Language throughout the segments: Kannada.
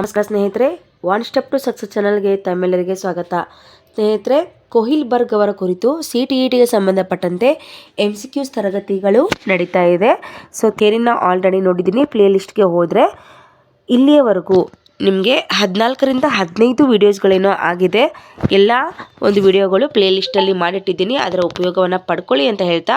ನಮಸ್ಕಾರ ಸ್ನೇಹಿತರೆ, ಒನ್ ಸ್ಟೆಪ್ ಟು ಸಕ್ಸಸ್ ಚಾನಲ್ಗೆ ತಮ್ಮೆಲ್ಲರಿಗೆ ಸ್ವಾಗತ. ಸ್ನೇಹಿತರೆ, ಕೊಹಿಲ್ ಬರ್ಗ್ ಅವರ ಕುರಿತು CTETಗೆ ಸಂಬಂಧಪಟ್ಟಂತೆ MCQs ತರಗತಿಗಳು ನಡೀತಾ ಇದೆ. ಸೊ ಥಿಯರಿನ ಆಲ್ರೆಡಿ ನೋಡಿದ್ದೀನಿ. ಪ್ಲೇ ಲಿಸ್ಟ್ಗೆ ಹೋದರೆ ಇಲ್ಲಿಯವರೆಗೂ ನಿಮಗೆ 14ರಿಂದ 15 ವೀಡಿಯೋಸ್ಗಳೇನೋ ಆಗಿದೆ. ಎಲ್ಲ ಒಂದು ವಿಡಿಯೋಗಳು ಪ್ಲೇ ಲಿಸ್ಟಲ್ಲಿ ಮಾಡಿಟ್ಟಿದ್ದೀನಿ, ಅದರ ಉಪಯೋಗವನ್ನು ಪಡ್ಕೊಳ್ಳಿ ಅಂತ ಹೇಳ್ತಾ,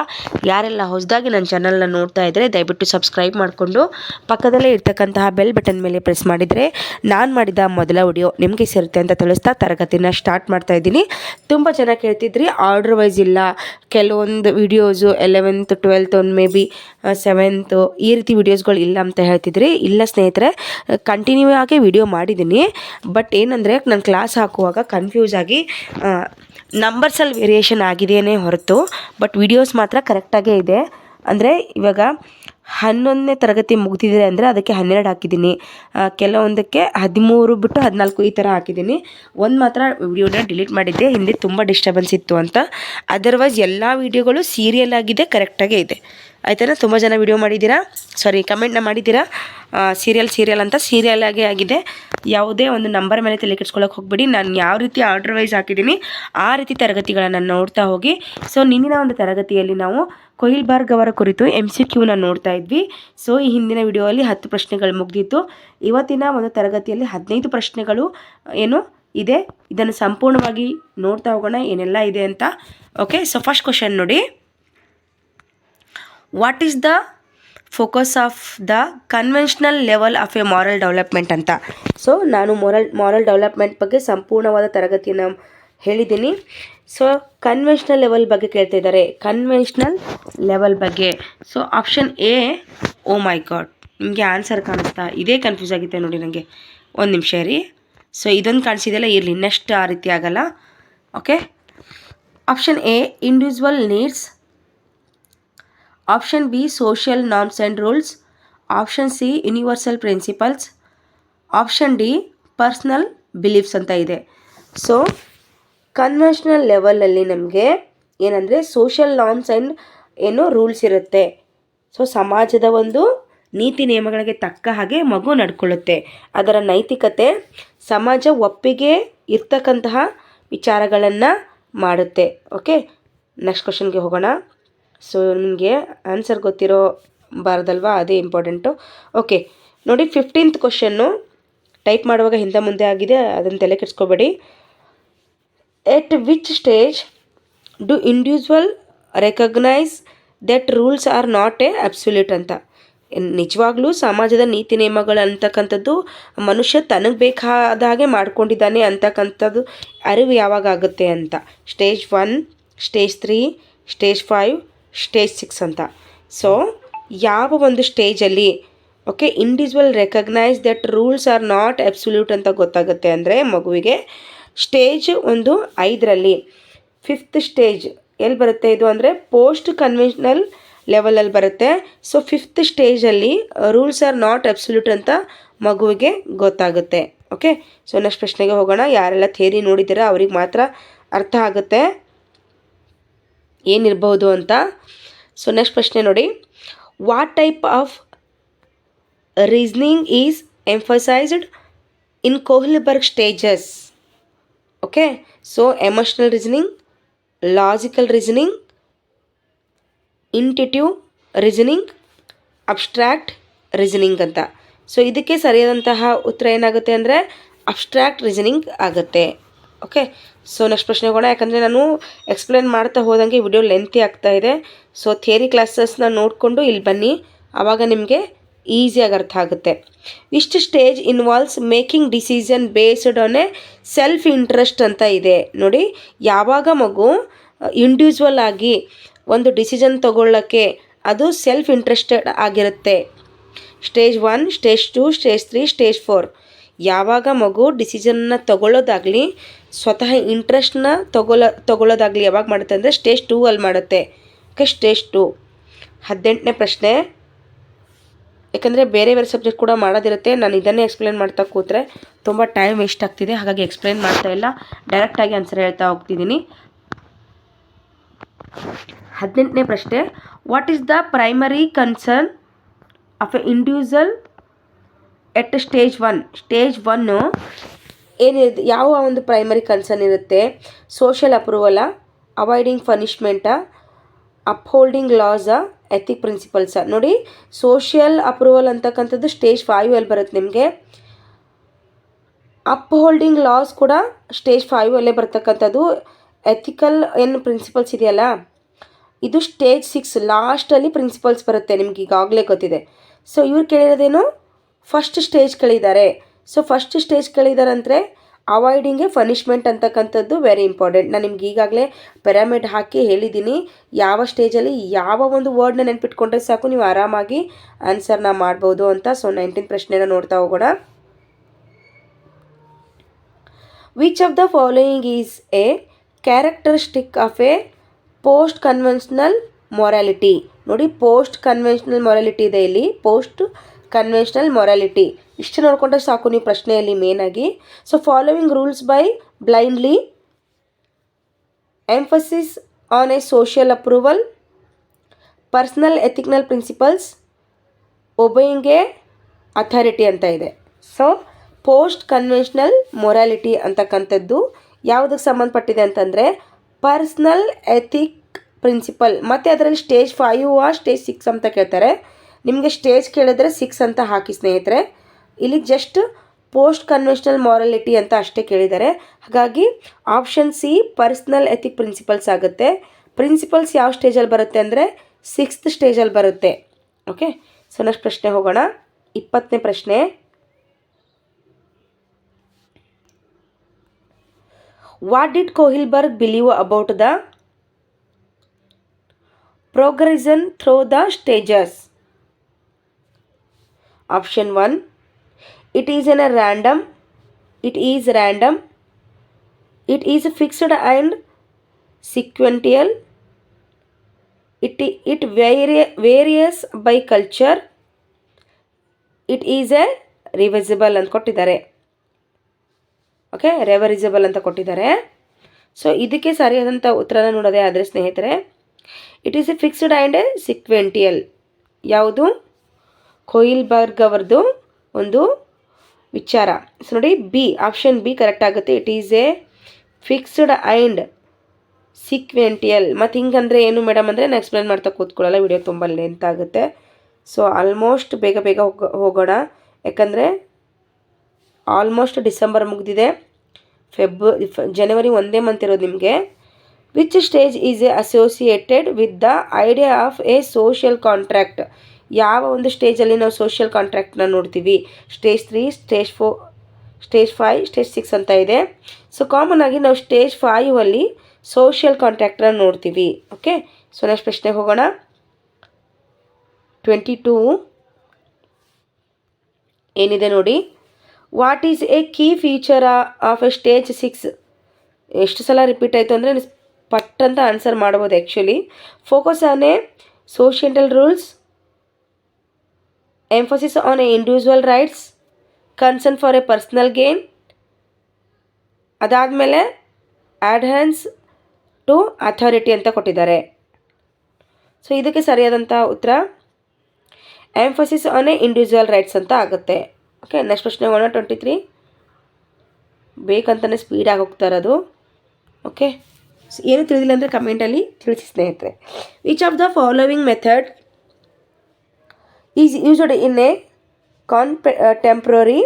ಯಾರೆಲ್ಲ ಹೊಸದಾಗಿ ನನ್ನ ಚಾನಲ್ನ ನೋಡ್ತಾ ಇದ್ದರೆ ದಯವಿಟ್ಟು ಸಬ್ಸ್ಕ್ರೈಬ್ ಮಾಡಿಕೊಂಡು ಪಕ್ಕದಲ್ಲೇ ಇರ್ತಕ್ಕಂತಹ ಬೆಲ್ ಬಟನ್ ಮೇಲೆ ಪ್ರೆಸ್ ಮಾಡಿದರೆ ನಾನು ಮಾಡಿದ ಮೊದಲ ವಿಡಿಯೋ ನಿಮಗೆ ಸೇರುತ್ತೆ ಅಂತ ತಿಳಿಸ್ತಾ ತರಗತಿನ ಸ್ಟಾರ್ಟ್ ಮಾಡ್ತಾ ಇದ್ದೀನಿ. ತುಂಬ ಜನ ಕೇಳ್ತಿದ್ರಿ ಆರ್ಡರ್ ವೈಸ್ ಇಲ್ಲ, ಕೆಲವೊಂದು ವಿಡಿಯೋಸು 11th 12th ಒಂದು ಮೇ ಬಿ 7th ಈ ರೀತಿ ವಿಡಿಯೋಸ್ಗಳು ಇಲ್ಲ ಅಂತ ಹೇಳ್ತಿದ್ರಿ. ಇಲ್ಲ ಸ್ನೇಹಿತರೆ, ಕಂಟಿನ್ಯೂ ಆಗಿ ವಿಡಿಯೋ ಮಾಡಿದ್ದೀನಿ. ಬಟ್ ಏನಂದರೆ ನಾನು ಕ್ಲಾಸ್ ಹಾಕುವಾಗ ಕನ್ಫ್ಯೂಸ್ ಆಗಿ ನಂಬರ್ಸಲ್ಲಿ ವೇರಿಯೇಷನ್ ಆಗಿದೆಯೇ ಹೊರತು ಬಟ್ ವಿಡಿಯೋಸ್ ಮಾತ್ರ ಕರೆಕ್ಟಾಗೇ ಇದೆ. ಅಂದರೆ ಇವಾಗ 11ನೇ ತರಗತಿ ಮುಗ್ದಿದೆ ಅಂದರೆ ಅದಕ್ಕೆ 12 ಹಾಕಿದ್ದೀನಿ, ಕೆಲವೊಂದಕ್ಕೆ 13 ಬಿಟ್ಟು 14 ಈ ಥರ ಹಾಕಿದ್ದೀನಿ. ಒಂದು ಮಾತ್ರ ವಿಡಿಯೋನ ಡಿಲೀಟ್ ಮಾಡಿದ್ದೆ, ಹಿಂದೆ ತುಂಬ ಡಿಸ್ಟರ್ಬೆನ್ಸ್ ಇತ್ತು ಅಂತ. ಅದರ್ವೈಸ್ ಎಲ್ಲ ವೀಡಿಯೋಗಳು ಸೀರಿಯಲ್ ಆಗಿದೆ, ಕರೆಕ್ಟಾಗೇ ಇದೆ. ಆಯ್ತಾ? ತುಂಬ ಜನ ವಿಡಿಯೋ ಮಾಡಿದ್ದೀರಾ, ಕಮೆಂಟ್ನ ಮಾಡಿದ್ದೀರಾ ಸೀರಿಯಲ್ ಅಂತ. ಸೀರಿಯಲ್ ಆಗೇ ಆಗಿದೆ. ಯಾವುದೇ ಒಂದು ನಂಬರ್ ಮೇಲೆ ತಲೆ ಕೆಡ್ಸ್ಕೊಳ್ಳೋಕೆ ಹೋಗ್ಬೇಡಿ. ನಾನು ಯಾವ ರೀತಿ ಆರ್ಡರ್ ವೈಸ್ ಹಾಕಿದ್ದೀನಿ ಆ ರೀತಿ ತರಗತಿಗಳನ್ನು ನೋಡ್ತಾ ಹೋಗಿ. ಸೊ ನಿನ್ನಿನ ಒಂದು ತರಗತಿಯಲ್ಲಿ ನಾವು ಕೊಹಿಲ್ ಬರ್ಗ್ ಅವರ ಕುರಿತು MCQನ ನೋಡ್ತಾ ಇದ್ವಿ. ಸೊ ಈ ಹಿಂದಿನ ವಿಡಿಯೋದಲ್ಲಿ 10 ಪ್ರಶ್ನೆಗಳು ಮುಗ್ದಿತ್ತು. ಇವತ್ತಿನ ಒಂದು ತರಗತಿಯಲ್ಲಿ 15 ಪ್ರಶ್ನೆಗಳು ಏನು ಇದೆ, ಇದನ್ನು ಸಂಪೂರ್ಣವಾಗಿ ನೋಡ್ತಾ ಹೋಗೋಣ ಏನೆಲ್ಲ ಇದೆ ಅಂತ. ಓಕೆ, ಸೊ ಫಸ್ಟ್ ಕ್ವಶನ್ ನೋಡಿ. What is the focus of the conventional level of A moral development ಅಂತ. ಸೊ ನಾನು ಮಾರಲ್ ಡೆವಲಪ್ಮೆಂಟ್ ಬಗ್ಗೆ ಸಂಪೂರ್ಣವಾದ ತರಗತಿಯನ್ನು ಹೇಳಿದ್ದೀನಿ. ಸೊ ಕನ್ವೆನ್ಷನಲ್ ಲೆವೆಲ್ ಬಗ್ಗೆ ಕೇಳ್ತಾ ಇದ್ದಾರೆ, ಕನ್ವೆನ್ಷನಲ್ ಲೆವೆಲ್ ಬಗ್ಗೆ. So option A, oh my god, ನಿಮಗೆ ಆನ್ಸರ್ ಕಾಣಿಸ್ತಾ ಇದೇ ಕನ್ಫ್ಯೂಸ್ ಆಗಿದೆ ನೋಡಿ ನನಗೆ. ಒಂದು ನಿಮಿಷ ರೀ. ಸೊ ಇದೊಂದು ಕಾಣಿಸಿದೆಲ್ಲ, ಇರಲಿ, ನೆಕ್ಸ್ಟ್ ಆ ರೀತಿ ಆಗಲ್ಲ. Okay, option A, individual needs. Option B, social norms and rules. Option C, universal principles. Option D, personal beliefs ಅಂತ ಇದೆ. ಸೊ ಕನ್ವೆನ್ಷನಲ್ ಲೆವೆಲಲ್ಲಿ ನಮಗೆ ಏನಂದರೆ ಸೋಷಿಯಲ್ ನಾರ್ಮ್ಸ್ ಆ್ಯಂಡ್ ಏನು ರೂಲ್ಸ್ ಇರುತ್ತೆ. ಸೊ ಸಮಾಜದ ಒಂದು ನೀತಿ ನಿಯಮಗಳಿಗೆ ತಕ್ಕ ಹಾಗೆ ಮಗು ನಡ್ಕೊಳ್ಳುತ್ತೆ. ಅದರ ನೈತಿಕತೆ ಸಮಾಜ ಒಪ್ಪಿಗೆ ಇರ್ತಕ್ಕಂತಹ ವಿಚಾರಗಳನ್ನು ಮಾಡುತ್ತೆ. ಓಕೆ, ನೆಕ್ಸ್ಟ್ ಕ್ವಶನ್ಗೆ ಹೋಗೋಣ. ಸೊ ನಿಮಗೆ ಆನ್ಸರ್ ಗೊತ್ತಿರೋ ಬಾರ್ದಲ್ವಾ, ಅದೇ ಇಂಪಾರ್ಟೆಂಟು. ಓಕೆ ನೋಡಿ, 15th ಕ್ವಶನ್ನು ಟೈಪ್ ಮಾಡುವಾಗ ಹಿಂದೆ ಮುಂದೆ ಆಗಿದೆ, ಅದನ್ನು ತಲೆ ಕೆಡಿಸ್ಕೋಬೇಡಿ. At which stage do individual recognise that rules are not a absolute ಅಂತ. ನಿಜವಾಗ್ಲೂ ಸಮಾಜದ ನೀತಿ ನಿಯಮಗಳು ಅಂತಕ್ಕಂಥದ್ದು ಮನುಷ್ಯ ತನಗೆ ಬೇಕಾದ ಹಾಗೆ ಮಾಡ್ಕೊಂಡಿದ್ದಾನೆ ಅಂತಕ್ಕಂಥದ್ದು ಅರಿವು ಯಾವಾಗ ಆಗುತ್ತೆ ಅಂತ. ಸ್ಟೇಜ್ 1, ಸ್ಟೇಜ್ 3, ಸ್ಟೇಜ್ 5, ಸ್ಟೇಜ್ 6 ಅಂತ. ಸೊ ಯಾವ ಒಂದು ಸ್ಟೇಜಲ್ಲಿ okay individual recognise that rules are not absolute ಅಂತ ಗೊತ್ತಾಗುತ್ತೆ ಅಂದರೆ ಮಗುವಿಗೆ ಸ್ಟೇಜ್ 5ರಲ್ಲಿ 5th ಸ್ಟೇಜ್ ಎಲ್ಲಿ ಬರುತ್ತೆ ಇದು ಅಂದರೆ ಪೋಸ್ಟ್ ಕನ್ವೆನ್ಷನಲ್ ಲೆವೆಲಲ್ಲಿ ಬರುತ್ತೆ. ಸೊ 5th ಸ್ಟೇಜಲ್ಲಿ ರೂಲ್ಸ್ ಆರ್ ನಾಟ್ ಅಬ್ಸಲ್ಯೂಟ್ ಅಂತ ಮಗುವಿಗೆ ಗೊತ್ತಾಗುತ್ತೆ. ಓಕೆ, ಸೊ ನೆಕ್ಸ್ಟ್ ಪ್ರಶ್ನೆಗೆ ಹೋಗೋಣ. ಯಾರೆಲ್ಲ ಥಿಯರಿ ನೋಡಿದ್ದೀರಾ ಅವ್ರಿಗೆ ಮಾತ್ರ ಅರ್ಥ ಆಗುತ್ತೆ ಏನಿರ್ಬೋದು ಅಂತ. ಸೊ ನೆಕ್ಸ್ಟ್ ಪ್ರಶ್ನೆ ನೋಡಿ. What type of reasoning is emphasized in Kohlberg stages? Okay, so emotional reasoning, logical reasoning, intuitive reasoning, abstract reasoning ಅಂತ. ಸೊ ಇದಕ್ಕೆ ಸರಿಯಾದಂತಹ ಉತ್ತರ ಏನಾಗುತ್ತೆ ಅಂದರೆ ಅಬ್ಸ್ಟ್ರಾಕ್ಟ್ ರೀಸನಿಂಗ್ ಆಗುತ್ತೆ. ಓಕೆ, ಸೊ ನೆಕ್ಸ್ಟ್ ಪ್ರಶ್ನೆ ಹೋಗೋಣ. ಯಾಕಂದರೆ ನಾನು ಎಕ್ಸ್ಪ್ಲೇನ್ ಮಾಡ್ತಾ ಹೋದಂಗೆ ವಿಡಿಯೋ ಲೆಂತಿ ಆಗ್ತಾ ಇದೆ. ಸೊ ಥಿಯರಿ ಕ್ಲಾಸಸ್ನ ನೋಡಿಕೊಂಡು ಇಲ್ಲಿ ಬನ್ನಿ, ಆವಾಗ ನಿಮಗೆ ಈಸಿಯಾಗಿ ಅರ್ಥ ಆಗುತ್ತೆ. ಇಷ್ಟು stage involves making decision based on A self interest ಅಂತ ಇದೆ ನೋಡಿ. ಯಾವಾಗ ಮಗು ಇಂಡಿವಿಜುವಲ್ ಆಗಿ ಒಂದು ಡಿಸಿಷನ್ ತಗೊಳ್ಳೋಕ್ಕೆ ಅದು ಸೆಲ್ಫ್ ಇಂಟ್ರೆಸ್ಟೆಡ್ ಆಗಿರುತ್ತೆ. ಸ್ಟೇಜ್ 1, ಸ್ಟೇಜ್ 2, ಸ್ಟೇಜ್ 3, ಸ್ಟೇಜ್ 4 ಯಾವಾಗ ಮಗು ಡಿಸಿಷನ್ನ ತಗೊಳ್ಳೋದಾಗಲಿ ಸ್ವತಃ ಇಂಟ್ರೆಸ್ಟ್ನ ತಗೊಳ್ಳೋದಾಗಲಿ ಯಾವಾಗ ಮಾಡುತ್ತೆ ಅಂದರೆ ಸ್ಟೇಜ್ 2ಅಲ್ಲಿ ಮಾಡುತ್ತೆ. Okay, stage 2. 18ನೇ ಪ್ರಶ್ನೆ. ಯಾಕಂದರೆ ಬೇರೆ ಸಬ್ಜೆಕ್ಟ್ ಕೂಡ ಮಾಡೋದಿರುತ್ತೆ, ನಾನು ಇದನ್ನೇ ಎಕ್ಸ್ಪ್ಲೇನ್ ಮಾಡ್ತಾ ಕೂತ್ರೆ ತುಂಬ ಟೈಮ್ ವೇಸ್ಟ್ ಆಗ್ತಿದೆ, ಹಾಗಾಗಿ ಎಕ್ಸ್ಪ್ಲೇನ್ ಮಾಡ್ತಾ ಇಲ್ಲ, ಡೈರೆಕ್ಟಾಗಿ ಆನ್ಸರ್ ಹೇಳ್ತಾ ಹೋಗ್ತಿದ್ದೀನಿ. 18ನೇ ಪ್ರಶ್ನೆ. What is the primary concern of a individual at stage one ಏನಿರುತ್ತೆ, ಯಾವ ಒಂದು ಪ್ರೈಮರಿ ಕನ್ಸರ್ನ್ ಇರುತ್ತೆ? ಸೋಷಿಯಲ್ ಅಪ್ರೂವಲ, ಅವಾಯ್ಡಿಂಗ್ ಪನಿಷ್ಮೆಂಟ, ಅಪ್ಹೋಲ್ಡಿಂಗ್ ಲಾಸ, ಎಥಿಕ್ ಪ್ರಿನ್ಸಿಪಲ್ಸ. ನೋಡಿ, ಸೋಷಿಯಲ್ ಅಪ್ರೂವಲ್ ಅಂತಕ್ಕಂಥದ್ದು ಸ್ಟೇಜ್ 5 ಅಲ್ಲಿ ಬರುತ್ತೆ ನಿಮಗೆ. ಅಪ್ಹೋಲ್ಡಿಂಗ್ ಲಾಸ್ ಕೂಡ ಸ್ಟೇಜ್ 5 ಅಲ್ಲೇ ಬರ್ತಕ್ಕಂಥದ್ದು. ಎಥಿಕಲ್ ಏನು ಪ್ರಿನ್ಸಿಪಲ್ಸ್ ಇದೆಯಲ್ಲ, ಇದು ಸ್ಟೇಜ್ 6 ಲಾಸ್ಟಲ್ಲಿ ಪ್ರಿನ್ಸಿಪಲ್ಸ್ ಬರುತ್ತೆ, ನಿಮ್ಗೆ ಈಗಾಗಲೇ ಗೊತ್ತಿದೆ. ಸೊ ಇವ್ರು ಕೇಳಿರೋದೇನು? ಫಸ್ಟ್ ಸ್ಟೇಜ್ ಕೇಳಿದ್ದಾರೆ. ಸೊ ಫಸ್ಟ್ ಸ್ಟೇಜ್ ಕೇಳಿದ್ದಾರೆ ಅಂದರೆ ಅವಾಯ್ಡಿಂಗ್ ಪನಿಷ್ಮೆಂಟ್ ಅಂತಕ್ಕಂಥದ್ದು ವೆರಿ ಇಂಪಾರ್ಟೆಂಟ್. ನಾನು ನಿಮ್ಗೆ ಈಗಾಗಲೇ ಪಿರಮಿಡ್ ಹಾಕಿ ಹೇಳಿದ್ದೀನಿ, ಯಾವ ಸ್ಟೇಜಲ್ಲಿ ಯಾವ ಒಂದು ವರ್ಡ್ನ ನೆನ್ಪಿಟ್ಕೊಂಡ್ರೆ ಸಾಕು ನೀವು ಆರಾಮಾಗಿ ಆನ್ಸರ್ನ ಮಾಡ್ಬೋದು ಅಂತ. ಸೊ 19th ಪ್ರಶ್ನೆನ ನೋಡ್ತಾ ಹೋಗೋಣ. Which of the following is A characteristic of A post conventional morality? ನೋಡಿ, ಪೋಸ್ಟ್ ಕನ್ವೆನ್ಷನಲ್ ಮೊರಾಲಿಟಿ ಇದೆ ಇಲ್ಲಿ, ಪೋಸ್ಟ್ ಕನ್ವೆನ್ಷನಲ್ ಮೊರಾಲಿಟಿ ಇಷ್ಟು ನೋಡಿಕೊಂಡ್ರೆ ಸಾಕು ನೀವು ಪ್ರಶ್ನೆಯಲ್ಲಿ ಮೇನಾಗಿ. So following rules by blindly, emphasis on A social approval, personal ethical principles, obeying A authority ಅಂತ ಇದೆ. ಸೊ ಪೋಸ್ಟ್ ಕನ್ವೆನ್ಷನಲ್ ಮೊರಾಲಿಟಿ ಅಂತಕ್ಕಂಥದ್ದು ಯಾವುದಕ್ಕೆ ಸಂಬಂಧಪಟ್ಟಿದೆ ಅಂತಂದರೆ ಪರ್ಸ್ನಲ್ ಎಥಿಕ್ ಪ್ರಿನ್ಸಿಪಲ್. ಮತ್ತು ಅದರಲ್ಲಿ ಸ್ಟೇಜ್ 5 ಸ್ಟೇಜ್ 6 ಅಂತ ಕೇಳ್ತಾರೆ. ನಿಮಗೆ ಸ್ಟೇಜ್ ಕೇಳಿದ್ರೆ 6 ಅಂತ ಹಾಕಿ ಸ್ನೇಹಿತರೆ. ಇಲ್ಲಿ ಜಸ್ಟ್ ಪೋಸ್ಟ್ ಕನ್ವೆನ್ಷನಲ್ ಮೊರಾಲಿಟಿ ಅಂತ ಅಷ್ಟೇ ಕೇಳಿದ್ದಾರೆ. ಹಾಗಾಗಿ option C personal ethic principles ಆಗುತ್ತೆ. ಪ್ರಿನ್ಸಿಪಲ್ಸ್ ಯಾವ ಸ್ಟೇಜಲ್ಲಿ ಬರುತ್ತೆ ಅಂದರೆ 6th ಸ್ಟೇಜಲ್ಲಿ ಬರುತ್ತೆ. ಓಕೆ, ಸೊ ನೆಕ್ಸ್ಟ್ ಪ್ರಶ್ನೆ ಹೋಗೋಣ. 20ನೇ ಪ್ರಶ್ನೆ. What did Kohlberg believe about the progression through the stages? Option 1, it is random, it is random, it is fixed and sequential, it varies by culture, it is a reversible ಅಂತ ಕೊಟ್ಟಿದ್ದಾರೆ. ಓಕೆ, ರಿವರ್ಸಿಬಲ್ ಅಂತ ಕೊಟ್ಟಿದ್ದಾರೆ. ಸೊ ಇದಕ್ಕೆ ಸರಿಯಾದಂಥ ಉತ್ತರನ ನೋಡೋದೇ ಆದರೆ ಸ್ನೇಹಿತರೆ, it is a fixed and a sequential. ಯಾವುದು? ಕೊಯಿಲ್ಬರ್ಗ್ ಅವರದು ಒಂದು ವಿಚಾರ. ಸೊ ನೋಡಿ, ಬಿ, ಆಪ್ಷನ್ ಬಿ ಕರೆಕ್ಟ್ ಆಗುತ್ತೆ. It is a fixed and sequential. ಮತ್ತು ಹಿಂಗಂದರೆ ಏನು ಮೇಡಮ್ ಅಂದರೆ ನಾನು ಎಕ್ಸ್ಪ್ಲೇನ್ ಮಾಡ್ತಾ ಕೂತ್ಕೊಳ್ಳಲ್ಲ, ವಿಡಿಯೋ ತುಂಬ ಲೆಂತ್ ಆಗುತ್ತೆ. ಸೊ ಆಲ್ಮೋಸ್ಟ್ ಬೇಗ ಹೋಗೋಣ, ಯಾಕಂದರೆ ಆಲ್ಮೋಸ್ಟ್ ಡಿಸೆಂಬರ್ ಮುಗಿದಿದೆ, ಜನವರಿ ಒಂದೇ ಮಂತ್ ಇರೋದು ನಿಮಗೆ. Which stage is A associated with the idea of A social contract? ಯಾವ ಒಂದು ಸ್ಟೇಜಲ್ಲಿ ನಾವು ಸೋಷಿಯಲ್ ಕಾಂಟ್ರಾಕ್ಟ್ನ ನೋಡ್ತೀವಿ? ಸ್ಟೇಜ್ 3, ಸ್ಟೇಜ್ 4, ಸ್ಟೇಜ್ 5, ಸ್ಟೇಜ್ 6 ಅಂತ ಇದೆ. ಸೊ ಕಾಮನ್ ಆಗಿ ನಾವು ಸ್ಟೇಜ್ 5 ಅಲ್ಲಿ ಸೋಷಿಯಲ್ ಕಾಂಟ್ರಾಕ್ಟ್ನ ನೋಡ್ತೀವಿ. ಓಕೆ, ಸೊ ನೆಕ್ಸ್ಟ್ ಪ್ರಶ್ನೆಗೆ ಹೋಗೋಣ. 22 ಏನಿದೆ ನೋಡಿ. What is A key feature of A stage 6? ಎಷ್ಟು ಸಲ ರಿಪೀಟ್ ಆಯಿತು ಅಂದರೆ ಪಟ್ ಅಂತ ಆನ್ಸರ್ ಮಾಡ್ಬೋದು actually. Focus on A social rules, emphasis on a individual rights, concern for a personal gain, ಅದಾದಮೇಲೆ adherence to authority ಅಂತ ಕೊಟ್ಟಿದ್ದಾರೆ. ಸೊ ಇದಕ್ಕೆ ಸರಿಯಾದಂಥ ಉತ್ತರ emphasis on a individual rights ಅಂತ ಆಗುತ್ತೆ. ಓಕೆ, ನೆಕ್ಸ್ಟ್ ಪ್ರಶ್ನೆ ಹೋಗೋಣ. 23 ಬೇಕಂತಲೇ ಸ್ಪೀಡಾಗಿ ಹೋಗ್ತಾ ಇರೋದು. ಓಕೆ, ಏನು ತಿಳಿದಿಲ್ಲ ಅಂದರೆ ಕಮೆಂಟಲ್ಲಿ ತಿಳಿಸಿ ಸ್ನೇಹಿತರೆ. Which of the following method is used in a contemporary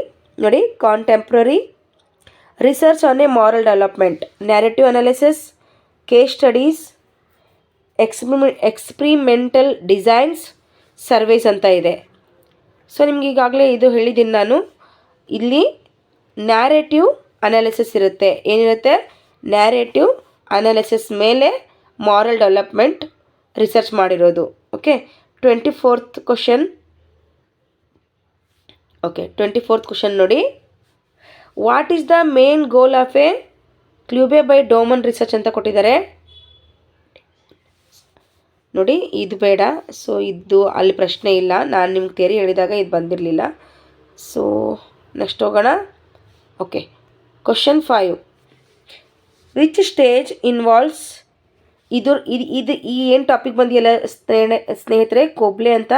research on a moral development? Narrative analysis, case studies, experimental designs, surveys ಅಂತ ಇದೆ. ಸೊ ನಿಮ್ಗೆ ಈಗಾಗಲೇ ಇದು ಹೇಳಿದ್ದೀನಿ ನಾನು. ಇಲ್ಲಿ ನ್ಯಾರೇಟಿವ್ ಅನಾಲಿಸಿಸ್ ಇರುತ್ತೆ. ಏನಿರುತ್ತೆ? ನ್ಯಾರೇಟಿವ್ ಅನಾಲಿಸಿಸ್ ಮೇಲೆ ಮಾರಲ್ ಡೆವಲಪ್ಮೆಂಟ್ ರಿಸರ್ಚ್ ಮಾಡಿರೋದು. Okay, 24th question. Okay, 24th question ನೋಡಿ. What is the main goal of a Colby by Damon research ಅಂತ ಕೊಟ್ಟಿದ್ದಾರೆ ನೋಡಿ. ಇದು ಬೇಡ, ಸೊ ಇದು ಅಲ್ಲಿ ಪ್ರಶ್ನೆ ಇಲ್ಲ, ನಾನು ನಿಮ್ಗೆ ಥಿಯರಿ ಹೇಳಿದಾಗ ಇದು ಬಂದಿರಲಿಲ್ಲ. ಸೊ ನೆಕ್ಸ್ಟ್ ಹೋಗೋಣ. Okay, question 5. Which stage involves? ಇದು ಈ ಏನು ಟಾಪಿಕ್ ಬಂದಿಲ್ಲ ಸ್ನೇಹಿತರೆ, ಕೊಬ್ಲೆ ಅಂತ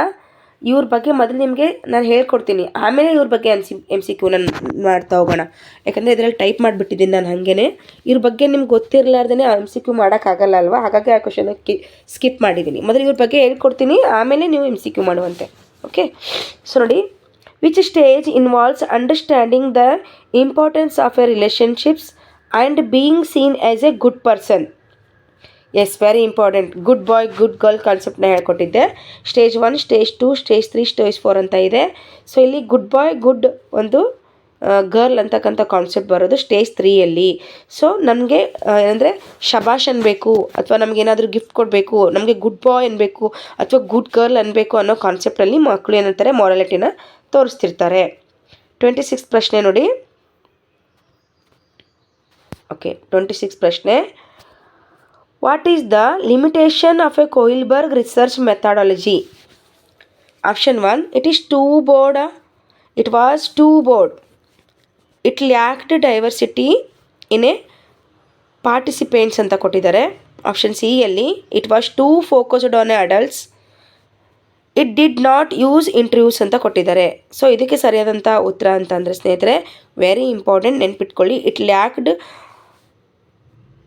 ಇವ್ರ ಬಗ್ಗೆ ಮೊದಲು ನಿಮಗೆ ನಾನು ಹೇಳ್ಕೊಡ್ತೀನಿ, ಆಮೇಲೆ ಇವ್ರ ಬಗ್ಗೆ MCQ ನಾನು ಮಾಡ್ತಾ ಹೋಗೋಣ. ಯಾಕಂದರೆ ಇದರಲ್ಲಿ ಟೈಪ್ ಮಾಡಿಬಿಟ್ಟಿದ್ದೀನಿ ನಾನು ಹಾಗೇ. ಇವ್ರ ಬಗ್ಗೆ ನಿಮ್ಗೆ ಗೊತ್ತಿರಲಾರ್ದೇ MCQ ಮಾಡೋಕ್ಕಾಗಲ್ಲ ಅಲ್ವಾ, ಹಾಗಾಗಿ ಆ ಕ್ವಶನ್ ಸ್ಕಿಪ್ ಮಾಡಿದ್ದೀನಿ. ಮೊದಲು ಇವ್ರ ಬಗ್ಗೆ ಹೇಳ್ಕೊಡ್ತೀನಿ, ಆಮೇಲೆ ನೀವು MCQ ಮಾಡುವಂತೆ. ಓಕೆ, ಸೊ ನೋಡಿ, which stage involves understanding the importance of a relationships and being seen as a good person. Yes, very important. Good boy good girl ಕಾನ್ಸೆಪ್ಟನ್ನ ಹೇಳ್ಕೊಟ್ಟಿದ್ದೆ. ಸ್ಟೇಜ್ 1, ಸ್ಟೇಜ್ 2, ಸ್ಟೇಜ್ 3, ಸ್ಟೇಜ್ 4 ಅಂತ ಇದೆ. ಸೊ ಇಲ್ಲಿ ಗುಡ್ ಬಾಯ್ ಗುಡ್ ಒಂದು ಗರ್ಲ್ ಅಂತಕ್ಕಂಥ ಕಾನ್ಸೆಪ್ಟ್ ಬರೋದು ಸ್ಟೇಜ್ 3ಯಲ್ಲಿ. ಸೊ ನಮಗೆ ಏನಂದರೆ ಶಬಾಷ್ ಅನ್ಬೇಕು, ಅಥವಾ ನಮಗೇನಾದರೂ ಗಿಫ್ಟ್ ಕೊಡಬೇಕು, ನಮಗೆ ಗುಡ್ ಬಾಯ್ ಅನ್ಬೇಕು ಅಥವಾ ಗುಡ್ ಗರ್ಲ್ ಅನ್ಬೇಕು ಅನ್ನೋ ಕಾನ್ಸೆಪ್ಟಲ್ಲಿ ಮಕ್ಕಳು ಏನಂತಾರೆ, ಮೊರಾಲಿಟಿನ ತೋರಿಸ್ತಿರ್ತಾರೆ. 26 ಪ್ರಶ್ನೆ ನೋಡಿ. ಓಕೆ, 26 ಪ್ರಶ್ನೆ. What is the limitation of a Kohlberg research methodology? Option 1, it is too broad. It was too broad. It lacked diversity in a participants ಅಂತ ಕೊಟ್ಟಿದ್ದಾರೆ. ಆಪ್ಷನ್ ಸಿ ಯಲ್ಲಿ it was too focused on adults. It did not use interviews ಅಂತ ಕೊಟ್ಟಿದ್ದಾರೆ. ಸೊ ಇದಕ್ಕೆ ಸರಿಯಾದಂಥ ಉತ್ತರ ಅಂತಂದರೆ ಸ್ನೇಹಿತರೆ, ವೆರಿ ಇಂಪಾರ್ಟೆಂಟ್, ನೆನ್ಪಿಟ್ಕೊಳ್ಳಿ, it lacked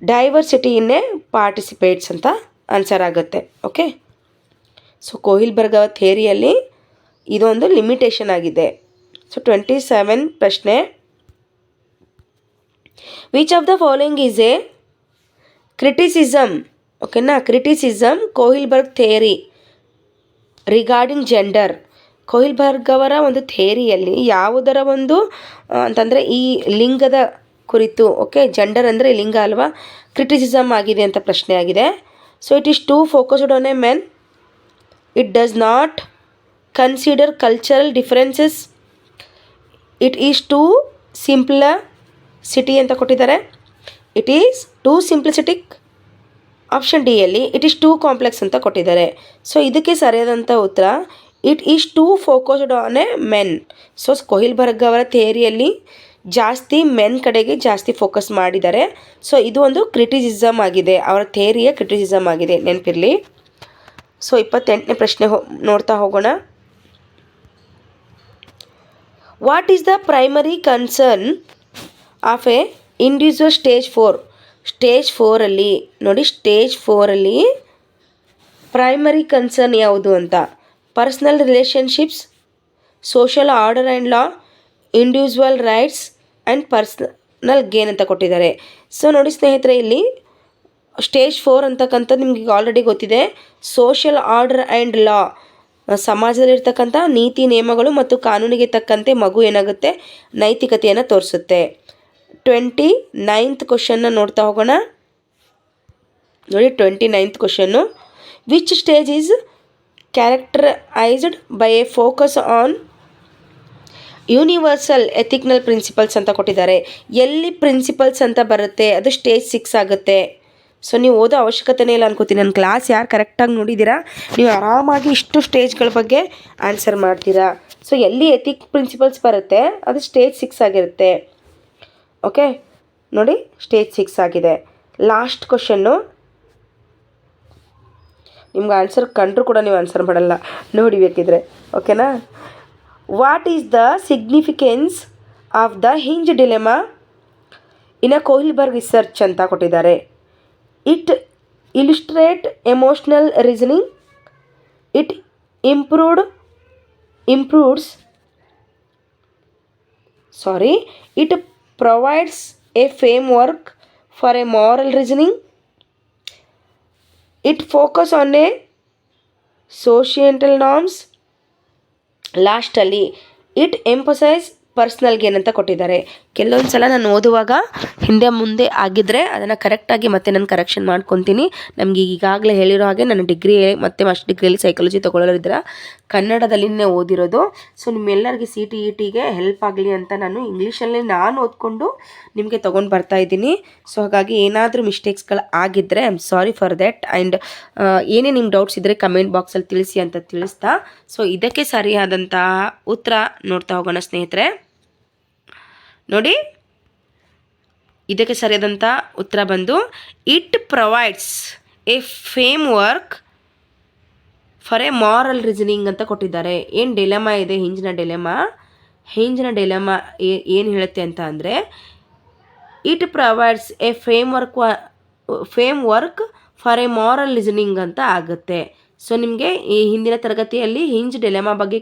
diversity in a participates ಅಂತ ಆನ್ಸರ್ ಆಗುತ್ತೆ. ಓಕೆ, ಸೊ ಕೋಹಿಲ್ಬರ್ಗ್ ಥಿಯರಿಯಲ್ಲಿ ಇದೊಂದು ಲಿಮಿಟೇಷನ್ ಆಗಿದೆ. ಸೊ 27 ಪ್ರಶ್ನೆ. Which of the following is a criticism? ಓಕೆನಾ, criticism Kohlberg theory regarding gender. Kohlberg ಅವರ ಒಂದು ಥಿಯರಿಯಲ್ಲಿ ಯಾವುದರ ಒಂದು ಅಂತಂದರೆ ಈ ಲಿಂಗದ ಕುರಿತು, ಓಕೆ, ಜೆಂಡರ್ ಅಂದರೆ ಲಿಂಗ ಅಲ್ವಾ, ಕ್ರಿಟಿಸಿಸಮ್ ಆಗಿದೆ ಅಂತ ಪ್ರಶ್ನೆ ಆಗಿದೆ. So it is too focused on a men. It does not consider cultural differences. It is too simplicity ಅಂತ ಕೊಟ್ಟಿದ್ದಾರೆ. It is too simplistic. Option ಡಿಯಲ್ಲಿ ಇಟ್ ಈಸ್ ಟೂ ಕಾಂಪ್ಲೆಕ್ಸ್ ಅಂತ ಕೊಟ್ಟಿದ್ದಾರೆ. ಸೊ ಇದಕ್ಕೆ ಸರಿಯಾದಂಥ ಉತ್ತರ it is too focused on a men. So Kohlberg ಅವರ ಥಿಯರಿಯಲ್ಲಿ ಜಾಸ್ತಿ ಮೆನ್ ಕಡೆಗೆ ಜಾಸ್ತಿ ಫೋಕಸ್ ಮಾಡಿದ್ದಾರೆ. ಸೊ ಇದು ಒಂದು ಕ್ರಿಟಿಸಿಸಮ್ ಆಗಿದೆ, ಅವರ ಥಿಯರಿಯ ಕ್ರಿಟಿಸಿಸಮ್ ಆಗಿದೆ, ನೆನಪಿರಲಿ. ಸೊ 28ನೇ ಪ್ರಶ್ನೆ ನೋಡ್ತಾ ಹೋಗೋಣ. What is the primary concern of a individual stage 4? Stage 4ಅಲ್ಲಿ ನೋಡಿ, ಸ್ಟೇಜ್ 4ಅಲ್ಲಿ ಪ್ರೈಮರಿ ಕನ್ಸರ್ನ್ ಯಾವುದು ಅಂತ. Personal relationships, social order and law, individual rights and personal gain ಅಂತ ಕೊಟ್ಟಿದ್ದಾರೆ. ಸೊ ನೋಡಿ ಸ್ನೇಹಿತರೆ, ಇಲ್ಲಿ ಸ್ಟೇಜ್ 4 ಅಂತಕ್ಕಂಥದ್ದು ನಿಮಗೆ ಆಲ್ರೆಡಿ ಗೊತ್ತಿದೆ. ಸೋಷಿಯಲ್ ಆರ್ಡರ್ ಆ್ಯಂಡ್ ಲಾ, ಸಮಾಜದಲ್ಲಿರ್ತಕ್ಕಂಥ ನೀತಿ ನಿಯಮಗಳು ಮತ್ತು ಕಾನೂನಿಗೆ ತಕ್ಕಂತೆ ಮಗು ಏನಾಗುತ್ತೆ, ನೈತಿಕತೆಯನ್ನು ತೋರಿಸುತ್ತೆ. 29th ಕ್ವಶನ್ನ ನೋಡ್ತಾ ಹೋಗೋಣ. ನೋಡಿ 29th question. Which stage is characterized by a focus on universal ethical principles ಅಂತ ಕೊಟ್ಟಿದ್ದಾರೆ. ಎಲ್ಲಿ ಪ್ರಿನ್ಸಿಪಲ್ಸ್ ಅಂತ ಬರುತ್ತೆ ಅದು ಸ್ಟೇಜ್ 6 ಆಗುತ್ತೆ. ಸೊ ನೀವು ಓದೋ ಅವಶ್ಯಕತೆನೇ ಇಲ್ಲ ಅನ್ಕೋತೀನಿ. ನನ್ನ ಕ್ಲಾಸ್ ಯಾರು ಕರೆಕ್ಟಾಗಿ ನೋಡಿದ್ದೀರಾ, ನೀವು ಆರಾಮಾಗಿ ಇಷ್ಟು ಸ್ಟೇಜ್ಗಳ ಬಗ್ಗೆ ಆನ್ಸರ್ ಮಾಡ್ತೀರಾ. ಸೊ ಎಲ್ಲಿ ಎಥಿಕ್ ಪ್ರಿನ್ಸಿಪಲ್ಸ್ ಬರುತ್ತೆ ಅದು ಸ್ಟೇಜ್ 6 ಆಗಿರುತ್ತೆ. ಓಕೆ, ನೋಡಿ ಸ್ಟೇಜ್ 6 ಆಗಿದೆ. Last question. ನಿಮ್ಗೆ ಆನ್ಸರ್ ಕಂಡ್ರೂ ಕೂಡ ನೀವು ಆನ್ಸರ್ ಮಾಡಲ್ಲ, ನೋಡಿ ಬೇಕಿದ್ರೆ. ಓಕೆನಾ. What is the significance of the Heinz dilemma in a Kohlberg research ಅಂತ ಕೊಟ್ಟಿದ್ದಾರೆ. It illustrate emotional reasoning. It it provides a framework for a moral reasoning. It focus on a societal norms. Lastly it emphasize personal gain ಅಂತ ಕೊಟ್ಟಿದ್ದಾರೆ. ಕೆಲವೊಂದು ಸಲ ನಾನು ಓದುವಾಗ ಹಿಂದೆ ಮುಂದೆ ಆಗಿದ್ದರೆ ಅದನ್ನು ಕರೆಕ್ಟಾಗಿ ಮತ್ತೆ ನಾನು ಕರೆಕ್ಷನ್ ಮಾಡ್ಕೊತೀನಿ. ನಮಗೆ ಈಗಾಗಲೇ ಹೇಳಿರೋ ಹಾಗೆ ನಾನು ಡಿಗ್ರಿ ಮತ್ತು ಮಾಸ್ಟರ್ ಡಿಗ್ರಿಯಲ್ಲಿ ಸೈಕಾಲಜಿ ತೊಗೊಳ್ಳೋರಿದ್ದೀರ, ಕನ್ನಡದಲ್ಲಿನೇ ಓದಿರೋದು. ಸೊ ನಿಮ್ಮೆಲ್ಲರಿಗೆ CTETಗೆ ಹೆಲ್ಪ್ ಆಗಲಿ ಅಂತ ನಾನು ಇಂಗ್ಲೀಷಲ್ಲಿ ನಾನು ಓದ್ಕೊಂಡು ನಿಮಗೆ ತೊಗೊಂಡು ಬರ್ತಾಯಿದ್ದೀನಿ. ಸೊ ಹಾಗಾಗಿ ಏನಾದರೂ ಮಿಸ್ಟೇಕ್ಸ್ಗಳು ಆಗಿದ್ದರೆ I am sorry for that. And ಏನೇ ನಿಮ್ಮ ಡೌಟ್ಸ್ ಇದ್ದರೆ ಕಮೆಂಟ್ ಬಾಕ್ಸಲ್ಲಿ ತಿಳಿಸಿ ಅಂತ ತಿಳಿಸ್ತಾ, ಸೊ ಇದಕ್ಕೆ ಸರಿಯಾದಂತಹ ಉತ್ತರ ನೋಡ್ತಾ ಹೋಗೋಣ ಸ್ನೇಹಿತರೆ. ನೋಡಿ, ಇದಕ್ಕೆ ಸರಿಯಾದಂಥ ಉತ್ತರ ಬಂದು it provides a framework for a moral reasoning ಅಂತ ಕೊಟ್ಟಿದ್ದಾರೆ. ಏನು ಡಿಲೆಮಾ ಇದೆ ಹಿಂಜಿನ ಡಿಲೆಮಾ ಏನು ಹೇಳುತ್ತೆ ಅಂತ ಅಂದರೆ, it provides a framework for a moral reasoning ಅಂತ ಆಗುತ್ತೆ. ಸೊ ನಿಮಗೆ ಈ ಹಿಂದಿನ ತರಗತಿಯಲ್ಲಿ ಹಿಂಜ್ ಡಿಲೆಮಾ ಬಗ್ಗೆ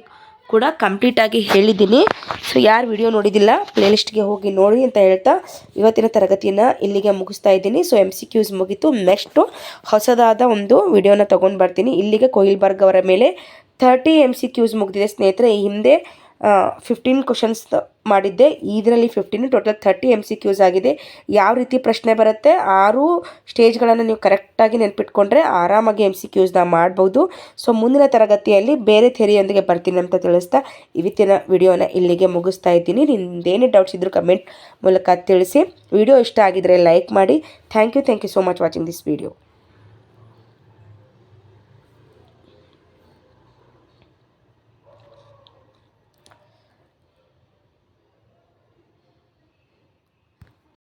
ಕೂಡ ಕಂಪ್ಲೀಟಾಗಿ ಹೇಳಿದ್ದೀನಿ. ಸೊ ಯಾರು ವಿಡಿಯೋ ನೋಡಿದಿಲ್ಲ ಪ್ಲೇಲಿಸ್ಟ್ಗೆ ಹೋಗಿ ನೋಡಿ ಅಂತ ಹೇಳ್ತಾ ಇವತ್ತಿನ ತರಗತಿಯನ್ನು ಇಲ್ಲಿಗೆ ಮುಗಿಸ್ತಾ ಇದ್ದೀನಿ. ಸೊ MCQs ಮುಗೀತು. ನೆಕ್ಸ್ಟು ಹೊಸದಾದ ಒಂದು ವಿಡಿಯೋನ ತೊಗೊಂಡು ಬರ್ತೀನಿ. ಇಲ್ಲಿಗೆ ಕೊಯಿಲ್ಬರ್ಗ್ ಅವರ ಮೇಲೆ 30 MCQs ಮುಗಿದಿದೆ ಸ್ನೇಹಿತರೆ. ಈ ಹಿಂದೆ 15 ಕ್ವಶನ್ಸ್ ಮಾಡಿದ್ದೆ, ಇದರಲ್ಲಿ 15 ಟೋಟಲ್ 30 MCQs ಆಗಿದೆ. ಯಾವ ರೀತಿ ಪ್ರಶ್ನೆ ಬರುತ್ತೆ 6 ಸ್ಟೇಜ್ಗಳನ್ನು ನೀವು ಕರೆಕ್ಟಾಗಿ ನೆನ್ಪಿಟ್ಕೊಂಡ್ರೆ ಆರಾಮಾಗಿ MCQsನ ಮಾಡ್ಬೋದು. ಸೊ ಮುಂದಿನ ತರಗತಿಯಲ್ಲಿ ಬೇರೆ ಥಿಯರಿಯೊಂದಿಗೆ ಬರ್ತೀನಿ ಅಂತ ತಿಳಿಸ್ತಾ ಇವತ್ತಿನ ವಿಡಿಯೋನ ಇಲ್ಲಿಗೆ ಮುಗಿಸ್ತಾ ಇದ್ದೀನಿ. ನಿಮ್ದೇನೇ ಡೌಟ್ಸ್ ಇದ್ದರೂ ಕಮೆಂಟ್ ಮೂಲಕ ತಿಳಿಸಿ. ವಿಡಿಯೋ ಇಷ್ಟ ಆಗಿದರೆ ಲೈಕ್ ಮಾಡಿ. Thank you so much watching this video.